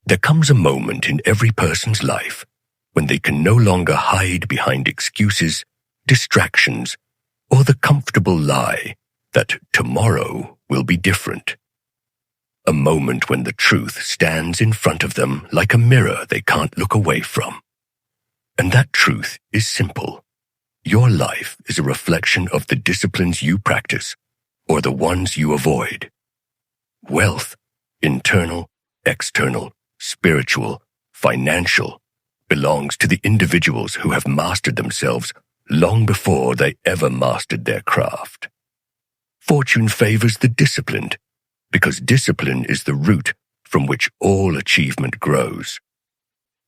There comes a moment in every person's life when they can no longer hide behind excuses, distractions, or the comfortable lie that tomorrow will be different. A moment when the truth stands in front of them like a mirror they can't look away from. And that truth is simple. Your life is a reflection of the disciplines you practice or the ones you avoid. Wealth, internal, external, spiritual, financial, belongs to the individuals who have mastered themselves long before they ever mastered their craft. Fortune favors the disciplined, because discipline is the root from which all achievement grows.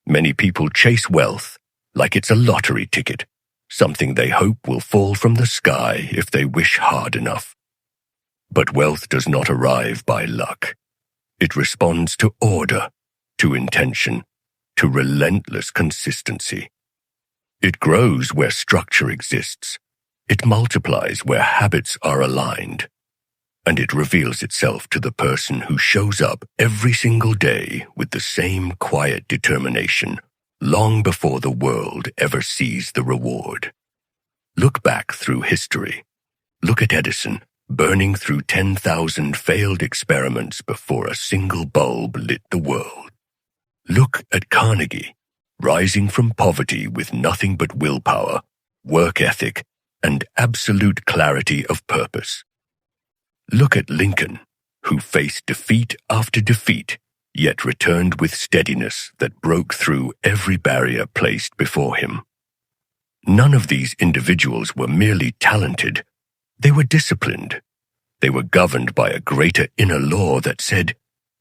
Many people chase wealth like it's a lottery ticket, something they hope will fall from the sky if they wish hard enough. But wealth does not arrive by luck. It responds to order, to intention, to relentless consistency. It grows where structure exists. It multiplies where habits are aligned. And it reveals itself to the person who shows up every single day with the same quiet determination, long before the world ever sees the reward. Look back through history. Look at Edison, burning through 10,000 failed experiments before a single bulb lit the world. Look at Carnegie, rising from poverty with nothing but willpower, work ethic, and absolute clarity of purpose. Look at Lincoln, who faced defeat after defeat, yet returned with steadiness that broke through every barrier placed before him. None of these individuals were merely talented. They were disciplined. They were governed by a greater inner law that said,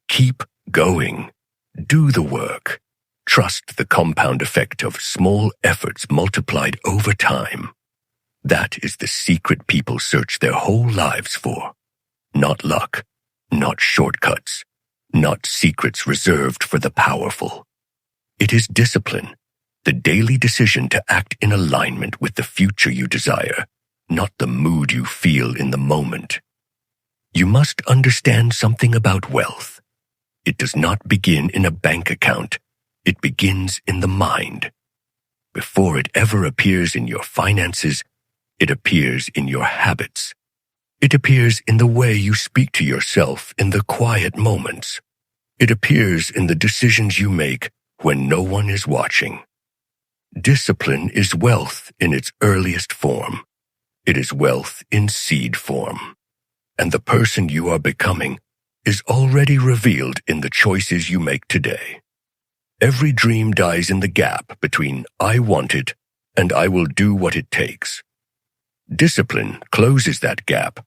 keep going, do the work, trust the compound effect of small efforts multiplied over time. That is the secret people search their whole lives for. Not luck, not shortcuts, not secrets reserved for the powerful. It is discipline, the daily decision to act in alignment with the future you desire, not the mood you feel in the moment. You must understand something about wealth. It does not begin in a bank account. It begins in the mind. Before it ever appears in your finances, it appears in your habits. It appears in the way you speak to yourself in the quiet moments. It appears in the decisions you make when no one is watching. Discipline is wealth in its earliest form. It is wealth in seed form. And the person you are becoming is already revealed in the choices you make today. Every dream dies in the gap between I want it and I will do what it takes. Discipline closes that gap.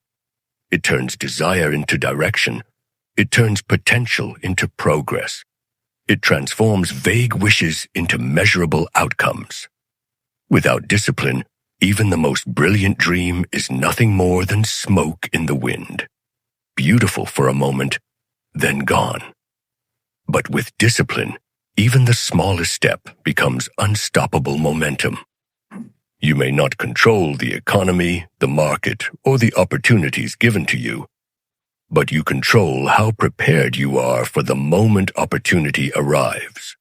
It turns desire into direction. It turns potential into progress. It transforms vague wishes into measurable outcomes. Without discipline, even the most brilliant dream is nothing more than smoke in the wind. Beautiful for a moment, then gone. But with discipline, even the smallest step becomes unstoppable momentum. You may not control the economy, the market, or the opportunities given to you, but you control how prepared you are for the moment opportunity arrives.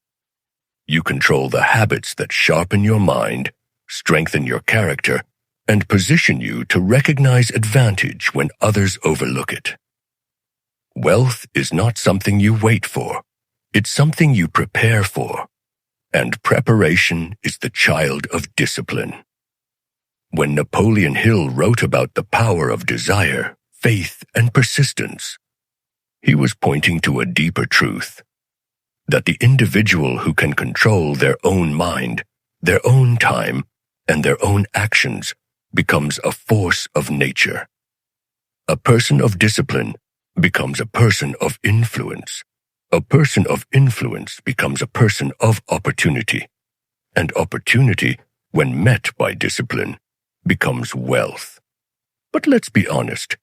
You control the habits that sharpen your mind, strengthen your character, and position you to recognize advantage when others overlook it. Wealth is not something you wait for. It's something you prepare for. And preparation is the child of discipline. When Napoleon Hill wrote about the power of desire, faith, and persistence, he was pointing to a deeper truth, that the individual who can control their own mind, their own time, and their own actions becomes a force of nature. A person of discipline becomes a person of influence. A person of influence becomes a person of opportunity. And opportunity, when met by discipline, becomes wealth. But let's be honest.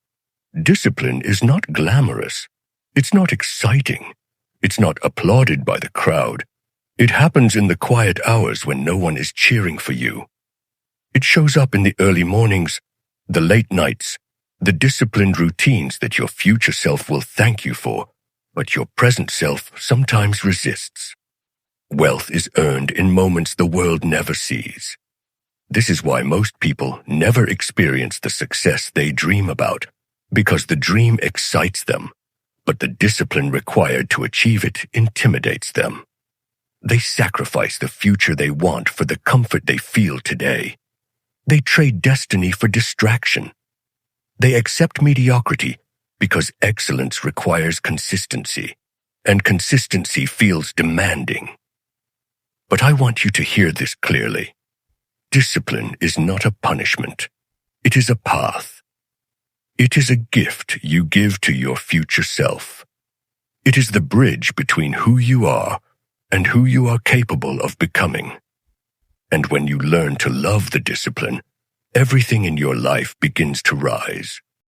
Discipline is not glamorous. It's not exciting. It's not applauded by the crowd. It happens in the quiet hours when no one is cheering for you. It shows up in the early mornings, the late nights, the disciplined routines that your future self will thank you for, but your present self sometimes resists. Wealth is earned in moments the world never sees. This is why most people never experience the success they dream about, because the dream excites them, but the discipline required to achieve it intimidates them. They sacrifice the future they want for the comfort they feel today. They trade destiny for distraction. They accept mediocrity because excellence requires consistency, and consistency feels demanding. But I want you to hear this clearly. Discipline is not a punishment. It is a path. It is a gift you give to your future self. It is the bridge between who you are and who you are capable of becoming. And when you learn to love the discipline, everything in your life begins to rise.